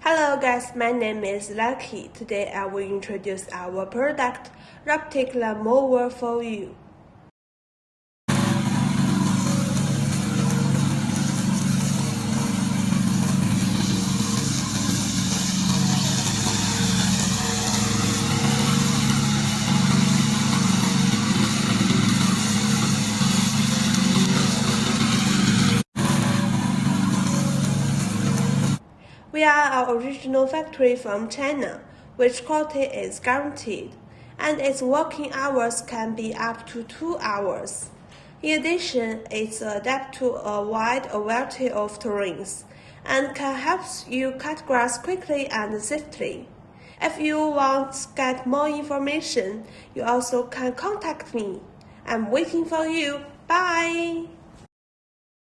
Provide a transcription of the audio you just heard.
Hello guys, my name is Lucky. Today I will introduce our product, robotic mower for you. We are our original factory from China, which quality is guaranteed, and its working hours can be up to 2 hours. In addition, it's adapted to a wide variety of terrains and can help you cut grass quickly and safely. If you want to get more information, you also can contact me. I'm waiting for you. Bye!